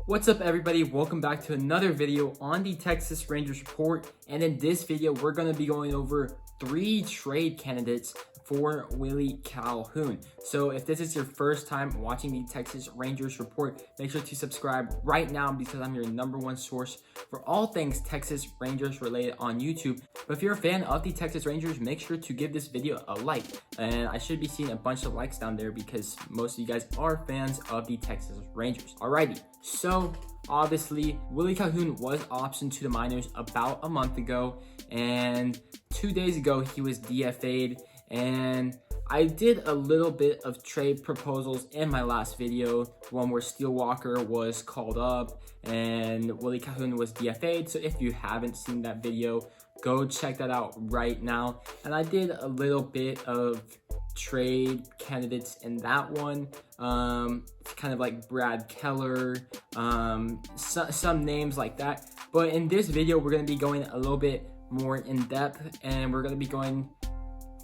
What's up everybody, welcome back to another video on the Texas Rangers report, and in this video we're going to be going over 3 trade candidates for Willie Calhoun. So if this is your first time watching the Texas Rangers report, make sure to subscribe right now because I'm your #1 source for all things Texas Rangers related on YouTube. But if you're a fan of the Texas Rangers, make sure to give this video a like, and I should be seeing a bunch of likes down there because most of you guys are fans of the Texas Rangers. Alrighty, so obviously Willie Calhoun was optioned to the minors about a month ago, and 2 days ago he was DFA'd. And I did a little bit of trade proposals in my last video, one where Steele Walker was called up and Willie Calhoun was DFA'd. So if you haven't seen that video, go check that out right now. And I did a little bit of trade candidates in that one, kind of like Brad Keller, some names like that. But in this video, we're going to be going a little bit more in depth, and we're going to be going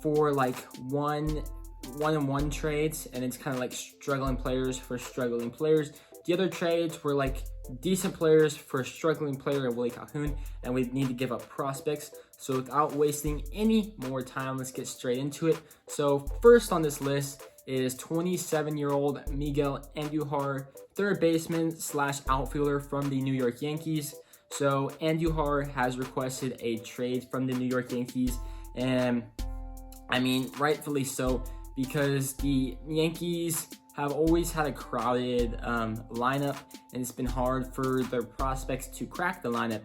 for like one-on-one trades, and it's kind of like struggling players for struggling players. The other trades were like decent players for a struggling player in Willie Calhoun, and we need to give up prospects. So without wasting any more time, let's get straight into it. So first on this list is 27-year-old Miguel Andujar, third baseman / outfielder from the New York Yankees. So Andujar has requested a trade from the New York Yankees, and I mean, rightfully so, because the Yankees have always had a crowded lineup, and it's been hard for their prospects to crack the lineup.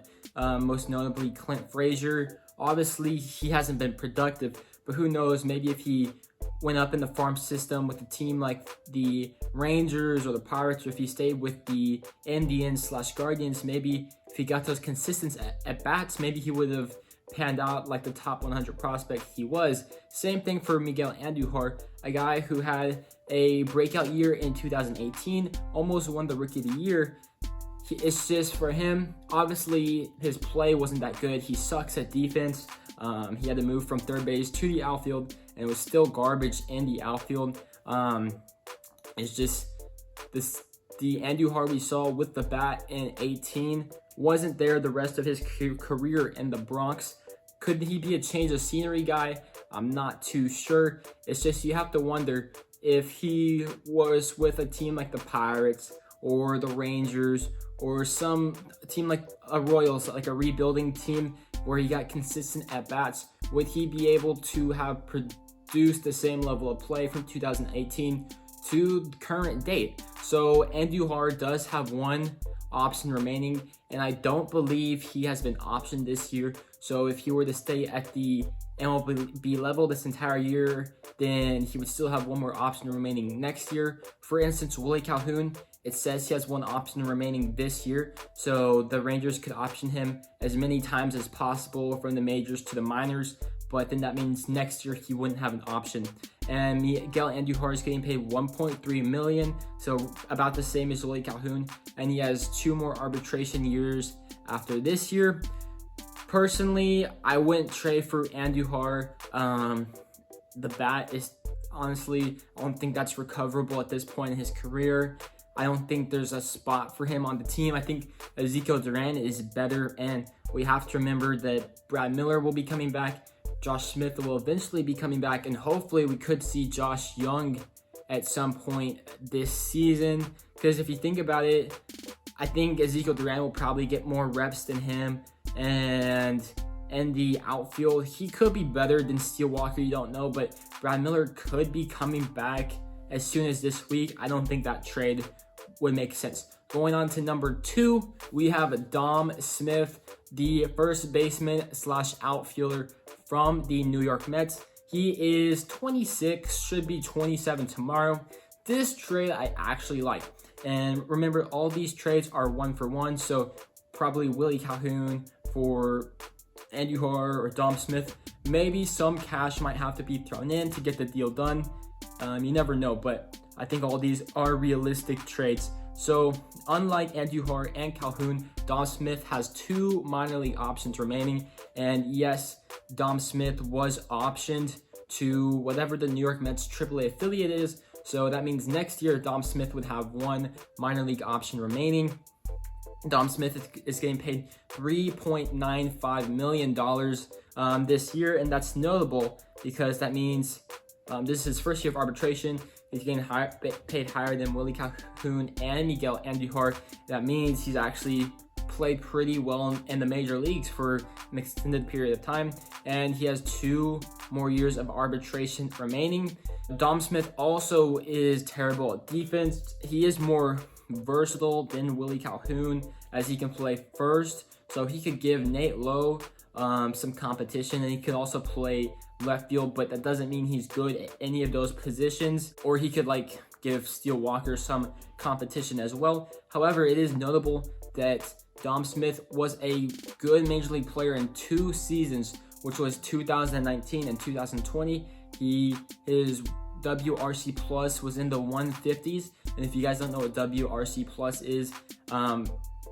Most notably, Clint Frazier. Obviously, he hasn't been productive, but who knows, maybe if he went up in the farm system with a team like the Rangers or the Pirates, or if he stayed with the Indians / Guardians, maybe if he got those consistent at-bats, maybe he would have panned out like the top 100 prospect he was. Same thing for Miguel Andujar, a guy who had a breakout year in 2018, almost won the Rookie of the Year. It's just for him, obviously his play wasn't that good. He sucks at defense. He had to move from third base to the outfield, and it was still garbage in the outfield. It's just the Andujar we saw with the bat in 18 wasn't there the rest of his career in the Bronx. Could he be a change of scenery guy? I'm not too sure. It's just you have to wonder if he was with a team like the Pirates or the Rangers or some team like a Royals, like a rebuilding team where he got consistent at-bats, would he be able to have produced the same level of play from 2018 to current date? So Andujar does have one option remaining, and I don't believe he has been optioned this year. So if he were to stay at the MLB level this entire year, then he would still have one more option remaining next year. For instance, Willie Calhoun, it says he has one option remaining this year, so the Rangers could option him as many times as possible from the majors to the minors, but then that means next year he wouldn't have an option. And Miguel Andujar is getting paid $1.3 million, so about the same as Willie Calhoun, and he has 2 more arbitration years after this year. Personally, I wouldn't trade for Andujar. The bat is honestly, I don't think that's recoverable at this point in his career. I don't think there's a spot for him on the team. I think Eliezer Hernandez is better, and we have to remember that Brad Miller will be coming back. Josh Smith will eventually be coming back, and hopefully we could see Josh Young at some point this season. Because if you think about it, I think Eliezer Hernandez will probably get more reps than him, and in the outfield, he could be better than Steele Walker, you don't know, but Brad Miller could be coming back as soon as this week. I don't think that trade would make sense. Going on to number 2, we have Dom Smith, the first baseman / outfielder from the New York Mets. He is 26, should be 27 tomorrow. This trade I actually like. And remember, all these trades are 1-for-1, so probably Willie Calhoun for Andujar or Dom Smith. Maybe some cash might have to be thrown in to get the deal done. You never know, but I think all these are realistic trades. So unlike Andujar and Calhoun, Dom Smith has 2 minor league options remaining. And yes, Dom Smith was optioned to whatever the New York Mets AAA affiliate is. So that means next year, Dom Smith would have 1 minor league option remaining. Dom Smith is getting paid $3.95 million this year, and that's notable because that means this is his first year of arbitration. He's getting paid higher than Willie Calhoun and Miguel Andujar. That means he's actually played pretty well in the major leagues for an extended period of time, and he has 2 more years of arbitration remaining. Dom Smith also is terrible at defense. He is more versatile than Willie Calhoun, as he can play first, so he could give Nate Lowe some competition, and he could also play left field, but that doesn't mean he's good at any of those positions, or he could like give Steele Walker some competition as well. However, it is notable that Dom Smith was a good major league player in 2 seasons, which was 2019 and 2020. His WRC plus was in the 150s, and if you guys don't know what WRC plus is,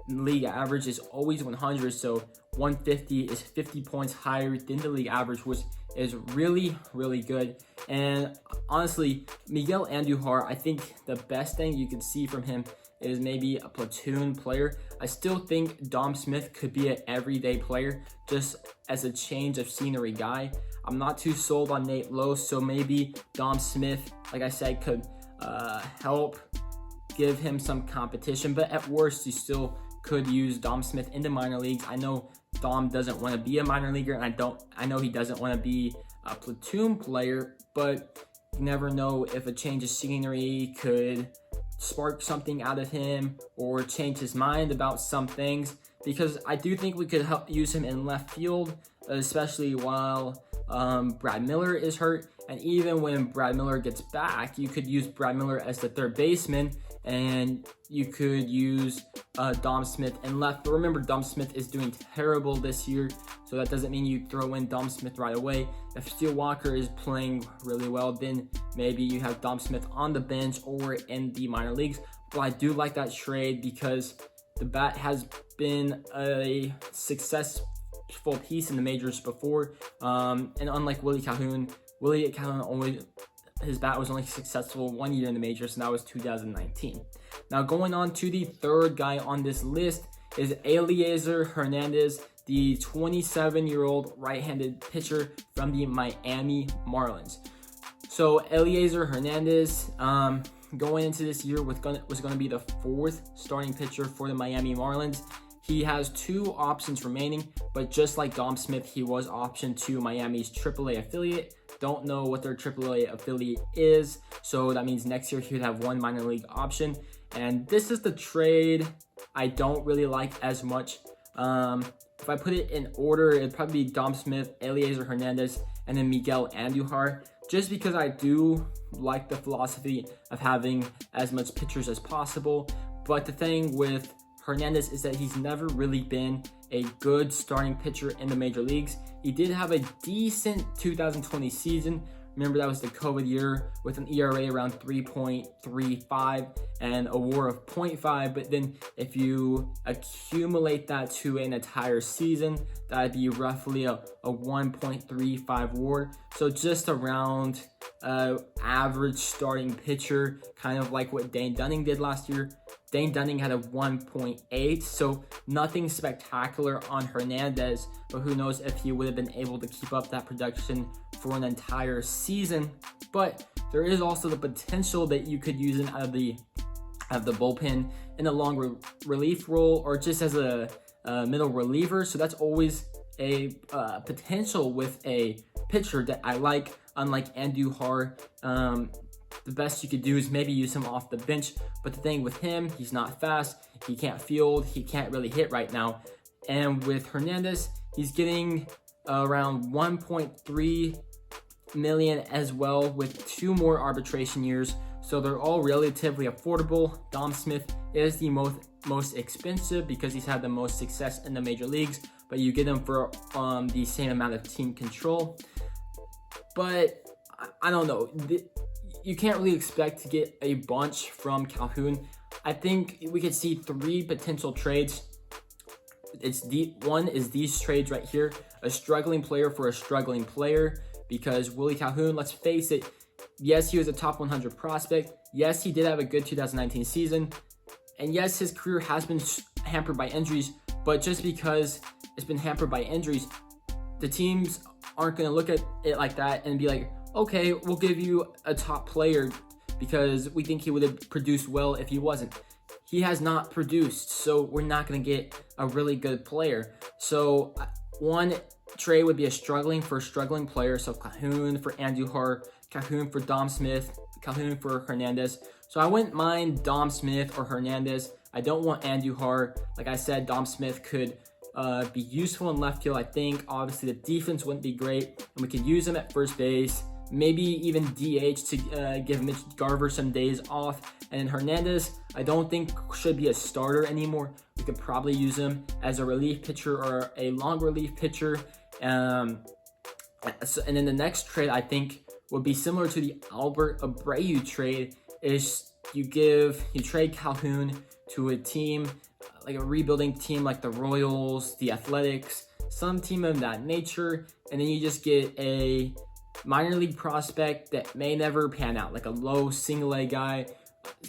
league average is always 100, so 150 is 50 points higher than the league average, which is really, really good. And honestly, Miguel Andujar, I think the best thing you can see from him is maybe a platoon player. I still think Dom Smith could be an everyday player, just as a change of scenery guy. I'm not too sold on Nate Lowe, so maybe Dom Smith, like I said, could help give him some competition, but at worst, you still could use Dom Smith in the minor leagues. I know Dom doesn't want to be a minor leaguer, and I know he doesn't want to be a platoon player, but you never know if a change of scenery could spark something out of him or change his mind about some things, because I do think we could help use him in left field, especially while Brad Miller is hurt. And even when Brad Miller gets back, you could use Brad Miller as the third baseman, and you could use Dom Smith in left. But remember, Dom Smith is doing terrible this year, so that doesn't mean you throw in Dom Smith right away. If Steele Walker is playing really well, then maybe you have Dom Smith on the bench or in the minor leagues. But I do like that trade because the bat has been a successful piece in the majors before, and unlike Willie Calhoun his bat was only successful 1 year in the majors, and that was 2019. Now, going on to the third guy on this list is Elieser Hernandez, the 27-year-old right-handed pitcher from the Miami Marlins. So Elieser Hernandez, going into this year, was going to be the 4th starting pitcher for the Miami Marlins. He has 2 options remaining, but just like Dom Smith, he was optioned to Miami's AAA affiliate. Don't know what their AAA affiliate is, so that means next year he would have 1 minor league option. And this is the trade I don't really like as much. If I put it in order, it'd probably be Dom Smith, Elieser Hernandez, and then Miguel Andujar, just because I do like the philosophy of having as much pitchers as possible. But the thing with Hernandez is that he's never really been a good starting pitcher in the major leagues. He did have a decent 2020 season. Remember, that was the COVID year with an ERA around 3.35 and a WAR of 0.5. But then if you accumulate that to an entire season, that'd be roughly a 1.35 WAR. So just around average starting pitcher, kind of like what Dane Dunning did last year. Dane Dunning had a 1.8, so nothing spectacular on Hernandez, but who knows if he would have been able to keep up that production for an entire season. But there is also the potential that you could use him out of the bullpen in a long relief role, or just as a middle reliever. So that's always a potential with a pitcher that I like. Unlike Andujar, the best you could do is maybe use him off the bench. But the thing with him, he's not fast, he can't field, he can't really hit right now. And with Hernandez, he's getting around 1.3 million as well, with 2 more arbitration years. So they're all relatively affordable. Dom Smith is the most expensive because he's had the most success in the major leagues, but you get him for the same amount of team control. But I don't know. You can't really expect to get a bunch from Calhoun. I think we could see 3 potential trades. One is these trades right here, a struggling player for a struggling player, because Willie Calhoun, let's face it, yes, he was a top 100 prospect. Yes, he did have a good 2019 season. And yes, his career has been hampered by injuries, but just because it's been hampered by injuries, the teams aren't going to look at it like that and be like, okay, we'll give you a top player because we think he would have produced well if he wasn't. He has not produced, so we're not going to get a really good player. So one trade would be a struggling player. So Calhoun for Andujar, Calhoun for Dom Smith, Calhoun for Hernandez. So I wouldn't mind Dom Smith or Hernandez. I don't want Andujar. Like I said, Dom Smith could be useful in left field, I think. Obviously, the defense wouldn't be great, and we could use him at first base. Maybe even DH to give Mitch Garver some days off. And then Hernandez, I don't think should be a starter anymore. We could probably use him as a relief pitcher or a long relief pitcher. And then the next trade I think would be similar to the Albert Abreu trade. Is you trade Calhoun to a team like a rebuilding team like the Royals, the Athletics, some team of that nature, and then you just get a minor league prospect that may never pan out, like a low single A guy,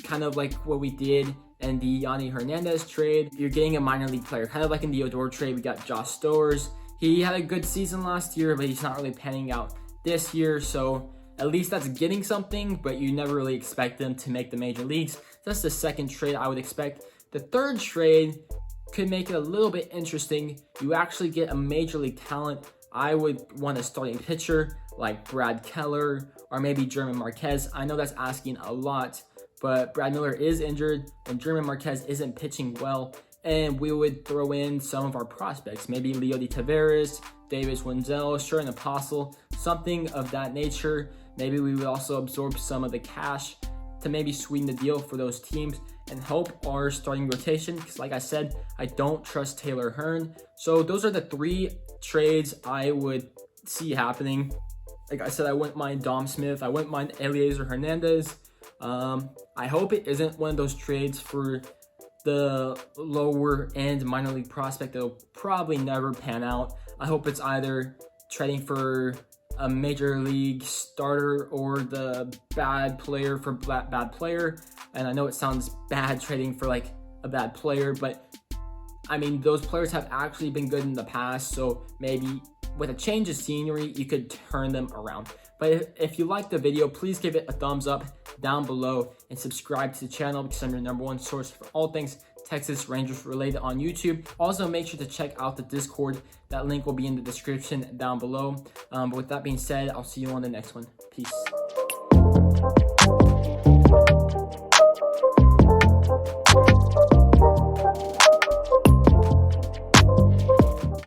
kind of like what we did in the Elieser Hernandez trade. You're getting a minor league player, kind of like in the Odor trade. We got Josh Stowers. He had a good season last year, but he's not really panning out this year, so at least that's getting something, but you never really expect them to make the major leagues. That's the second trade I would expect. The third trade could make it a little bit interesting. You actually get a major league talent. I would want a starting pitcher like Brad Keller or maybe German Marquez. I know that's asking a lot, but Brad Miller is injured and German Marquez isn't pitching well. And we would throw in some of our prospects, maybe Leody Taveras, Davis Wenzel, Sherman Apostle, something of that nature. Maybe we would also absorb some of the cash to maybe sweeten the deal for those teams and help our starting rotation, because like I said, I don't trust Taylor Hearn. So those are the three trades I would see happening. Like I said, I wouldn't mind Dom Smith. I wouldn't mind Elieser Hernandez. I hope it isn't one of those trades for the lower end minor league prospect that'll probably never pan out. I hope it's either trading for a major league starter or the bad player for bad player. And I know it sounds bad trading for like a bad player, but I mean, those players have actually been good in the past. So maybe with a change of scenery, you could turn them around. But if you liked the video, please give it a thumbs up down below and subscribe to the channel because I'm your #1 source for all things Texas Rangers related on YouTube. Also, make sure to check out the Discord. That link will be in the description down below. But with that being said, I'll see you on the next one. Peace.